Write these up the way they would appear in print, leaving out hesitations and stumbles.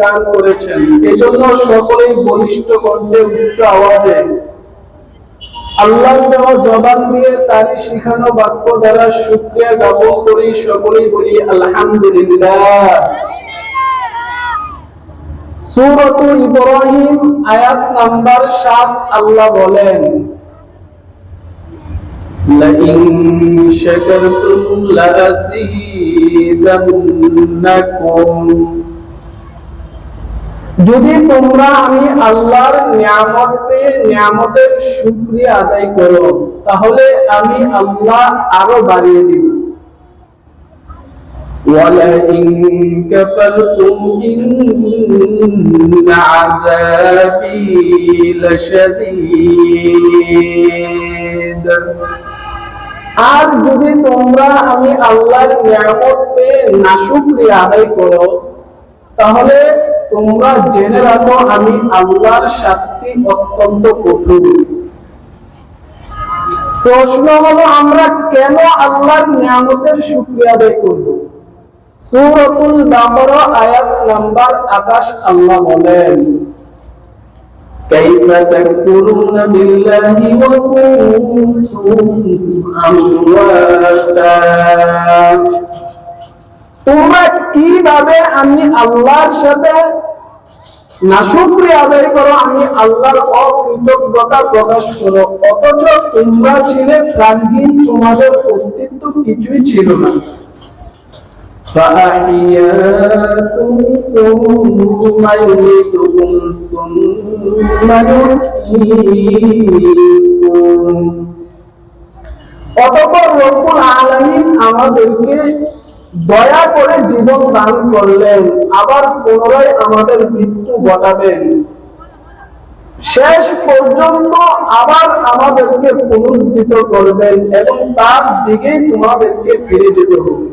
দান করেছেন। এজন্য সকলেই বলিষ্ঠ কণ্ঠে উচ্চ আওয়াজে আল্লাহর দেওয়া জবান দিয়ে তারই শিখানো বাক্য দ্বারা শুকরিয়া জ্ঞাপন করি, সকলেই বলি আলহামদুলিল্লাহ। সূরাতুল ইব্রাহিম আয়াত নাম্বার 7 আল্লাহ বলেন, লাইন শাকারতুম লাযীদান্নাকুম, যদি তোমরা আমি আল্লাহর নিয়ামতের শুকরিয়া আদায় করো তাহলে আমি আল্লাহ আরো বাড়িয়ে দিব। ওয়ালাইন কাফারতুম ইন্না আযাবি লাশাদীদ, আর যদি তোমরা আমি আল্লাহর নিয়ামত পেয়ে নাশুকরিয়া আদায় করো তাহলে তোমরা জেনে রাখো আমি আল্লাহর শাস্তি অত্যন্ত কঠোর। প্রশ্ন হলো, আমরা কেন আল্লাহর নিয়ামতের শুকরিয়া আদায় করব? সূরাতুল বাকারা আয়াত নাম্বার 28 আল্লাহ বলেন, কাইফা তাকফুরুনা বিল্লাহি ওয়া কুনতুম আমওয়াতা, তোমরা কিভাবে আমি আল্লাহর সাথে নাশুকরিয়া আদায় করো, আমি আল্লাহর অকৃতজ্ঞতা প্রকাশ করো, অথচ তোমরা ছিলে প্রাণহীন, তোমাদের অস্তিত্ব কিছুই ছিল না। فأحياكم ثم يميتكم ثم يحييكم, অতঃপর রব্বুল আলামিন আমাদেরকে দয়া করে জীবন দান করলেন, আবার পুনরায় আমাদের মৃত্যু ঘটাবেন, শেষ পর্যন্ত আবার আমাদেরকে পুনরুদ্ধিত করবেন এবং তার দিকেই তোমাদেরকে ফিরে যেতে হবে।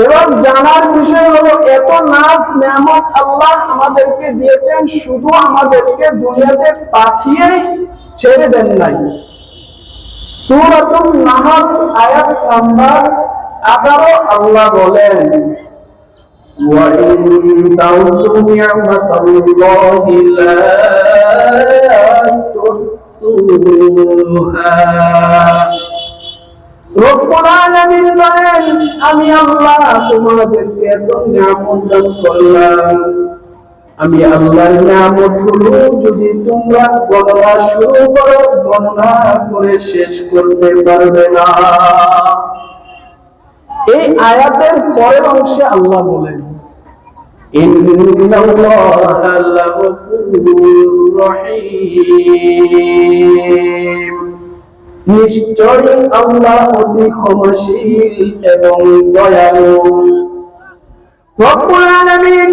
এবার জানার বিষয় হলো, এত নাজ নিয়ামত আল্লাহ আমাদেরকে দিয়েছেন, শুধু আমাদেরকে দুনিয়াতে পাঠিয়েই ছেড়ে দেন নাই। সূরাতুন নাহল আয়াত নাম্বার 11 আল্লাহ বলেন, ওয়া ইন তাউতু নি'মাতাল্লাহি লা তুহসুহা, রব্বুল আলামিন বলেন, আমি আল্লাহ তোমাদেরকে এত নিয়ামত দান করলাম, আমি আল্লাহর নিয়ামতগুলো যদি তোমরা গণনা শুরু করো গণনা করে শেষ করতে পারবে না। এই আয়াতের পরের অংশে আল্লাহ বলেন, ইন্নাল্লাহা লাগফুরুর রহিম, নিশ্চয় আল্লাহ অতি ক্ষমাশীল এবং দয়ালু। রব্বুল আলামিন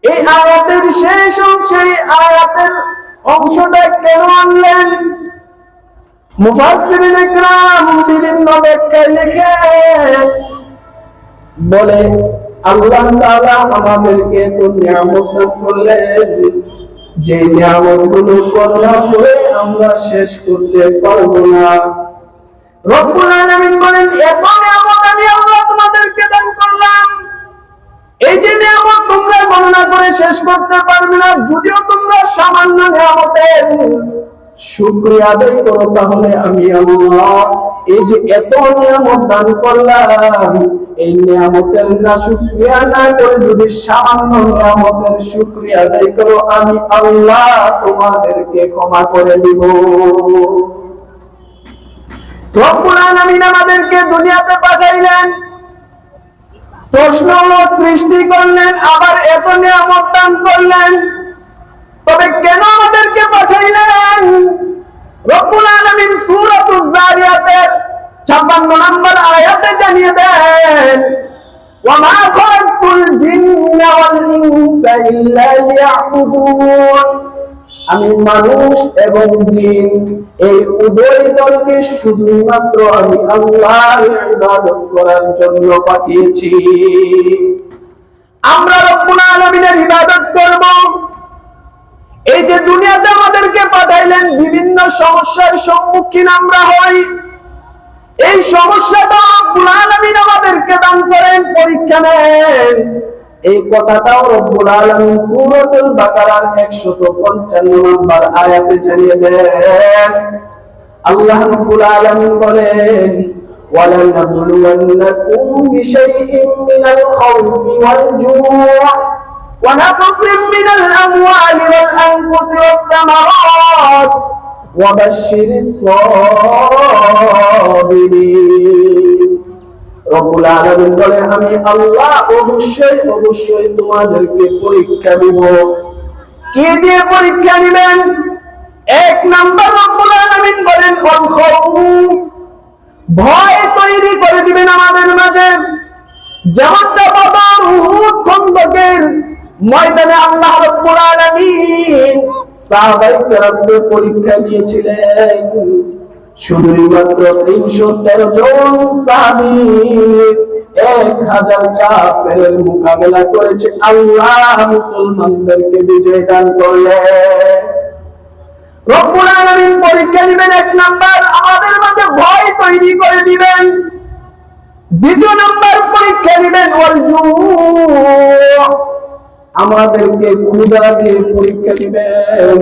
এই আয়াতের শেষ অংশে আয়াতের অংশটা কেন আনলেন? মুফাসসিরিন ইকরাম বিভিন্ন ব্যাখ্যায় লিখে বলে, আল্লাহ তাআলা আমাদেরকে তো নিয়ামত দান করলেন, যে নিয়ামতগুলো গণনা করে আমরা শেষ করতে পারবো না। রব্বুল আলামিন বলেন, এত নিয়ামত আমি আল্লাহ তোমাদেরকে দান করলাম, এই যে নিয়ামত তোমরা গণনা করে শেষ করতে পারবে না, যদিও তোমরা সামান্য নিয়ামতের শুকরিয়া আদায় করো তাহলে আমি আল্লাহ এই যে এত নিয়ামত দান করলাম, এই নিয়ামতের না শুকরিয়া না করে যদি সামান্য নিয়ামতের শুকরিয়া আদায় করো আমি আল্লাহ তোমাদেরকে ক্ষমা করে দিব। রব্বুল আলামিন আমাদেরকে দুনিয়াতে পাঠাইলেন, প্রশ্ন হলো সৃষ্টি করলেন, আবার এত নিয়ামত দান করলেন, তবে কেন আমাদেরকে পাঠাইলেন? রব্বুল আলামিন সূরাতুজ যারিয়াতের 56 নম্বর আয়াতে জানিয়ে দেন, ওয়া মা খালাকতুল জিন্না ওয়াল ইনসা ইল্লা লিয়াবুদুন, আমি মানুষ এবং জিন এই উভয় দলকে শুধুমাত্র আমি আল্লাহর ইবাদত করার জন্য পাঠিয়েছি। আমরা রব্বুল আলামিনের ইবাদত করব। এই যে দুনিয়াতে আমাদেরকে পাঠাইলেন, বিভিন্ন সমস্যার সম্মুখীন আমরা হই, এই সমস্যাটা রব্বুল আলামিন আমাদেরকে দান করেন, পরীক্ষা নেন, এই কথাটাও রব্বুল আলামিন সূরাতুল বাকারার 155 নম্বর আয়াতে জানিয়ে দেন। আল্লাহ রাব্বুল আলামিন বলেন, وَلَنَبْلُوَنَّكُمْ بِشَيْءٍ مِّنَ الْخَوْفِ وَالْجُوعِ وَنَقْصٍ مِّنَ الْأَمْوَالِ وَالْأَنفُسِ وَالثَّمَرَاتِ وَبَشِّرِ الصَّابِرِينَ। রব্বুল আলামিন বলেন, আমি আল্লাহ অবশ্যই তোমাদেরকে পরীক্ষা দিব। কি দিয়ে পরীক্ষা দিবেন? এক নাম্বার রব্বুল আলামিন বলেন আল খাউফ, ভয় তৈরি করে দিবেন আমাদের মাঝে। যেমনটা বদর, উহুদ, খন্দকের ময়দানে আল্লাহ রাব্বুল আলামিন সাহাবায়ে কেরামদের পরীক্ষা নিয়েছিলেন। শুধুই মাত্র 313 জন সাহাবী 1000 কাফেরের মোকাবেলা করেছে, আল্লাহ মুসলমানদেরকে বিজয় দান করলেন। রব্বুল আলামিন পরীক্ষা দিবেন, এক নাম্বার আমাদের মাঝে ভয় তৈরি করে দিবেন। দ্বিতীয় নাম্বার পরীক্ষা দিবেন ওয়াল জু, আমাদেরকে ক্ষুধা দিয়ে পরীক্ষা দিবেন।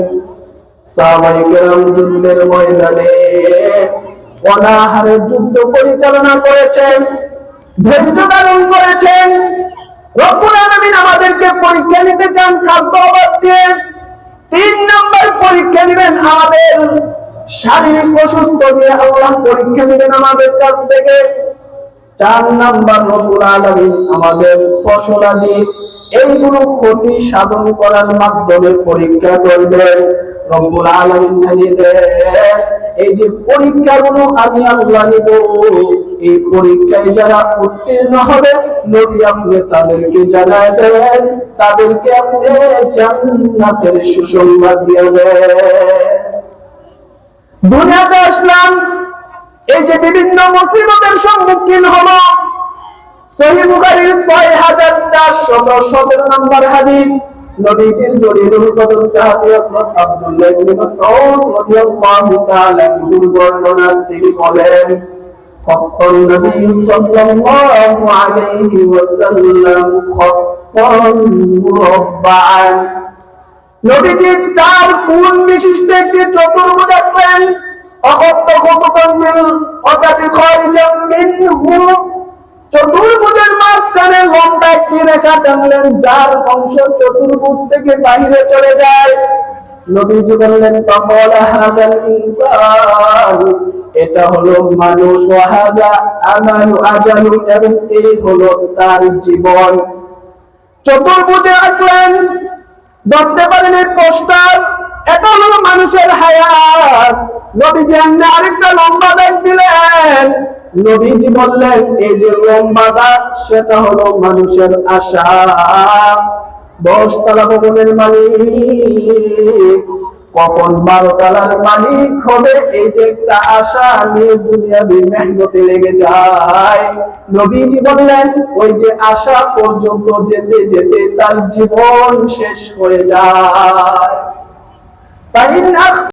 সাহাবায়ে কেরাম যুদ্ধের ময়দানে অনাহারে যুদ্ধ পরিচালনা করেছেন, ধৈর্য ধারণ করেছেন। রব্বুল আলামিন আমাদেরকে পরীক্ষা নিতে চান খাদ্য অভাব দিয়ে। 3 নাম্বার পরীক্ষা দিবেন আমাদের শারীরিক অসুস্থ দিয়ে আল্লাহ পরীক্ষা নিবেন আমাদের কাছ থেকে। 4 নাম্বার রব্বুল আলামিন আমাদের ফসলাদি এইগুলো ক্ষতি সাধন করার মাধ্যমে পরীক্ষা করবেন। রব্বুল আলামিন জানিয়ে দেন, এই যে পরীক্ষাগুলো আমি আল্লাহ নিব, এই পরীক্ষায় যারা উত্তীর্ণ হবে নবী আপনি তাদেরকে জানায় দেন, তাদেরকে আপনি জান্নাতের সুসংবাদ দিয়ে দেন। দুনিয়াতে আসলাম, এই যে বিভিন্ন মুসিবতের সম্মুখীন হলো। সহিহ বুখারীর 6417 নম্বর হাদিস, নবীজির জলিলুল কদর সাহাবী হযরত আব্দুল্লাহ ইবনে মাসউদ রাদিয়াল্লাহু তাআলা আনহু বর্ণনা, তিনি বলেন, খাত্তান নবী সাল্লাল্লাহু আলাইহি ওয়াসাল্লাম খাত্তান মুরাব্বাআন, নবীজি 4 কোণ বিশিষ্ট একটি চতুর্ভুজ আঁকলেন। অখত্ত খুতুতান মিন ওয়াসাতি খারিজাম মিনহু, চতুর্ভুজের মাঝখানে লম্বা একটি রেখা টানলেন, যার অংশ চতুর্ভুজ থেকে বাইরে চলে যায়। নবীজি বললেন, ফাকালা হাদাল ইনসান, এটা হলো মানুষ, ওয়া হাদা আমালু আজালু, এবং এই হলো তার জীবন। চতুর্ভুজে আঁকলেন, ধরতে পারেন এই পোস্টার, এটা হলো মানুষের হায়াত। নবীজি আরেকটা লম্বা দাগ দিলেন। নবীজি বললেন, এই যে লম্বা দাগ, সেটা হলো মানুষের আশা। 10 তলা ভবনের মালিক কখন 12 তলার মালিক হবে, এই যে একটা আশা নিয়ে দুনিয়াবি মেহনতে লেগে যায়। নবীজি বললেন, ওই যে আশা পর্যন্ত যেতে যেতে তার জীবন শেষ হয়ে যায়।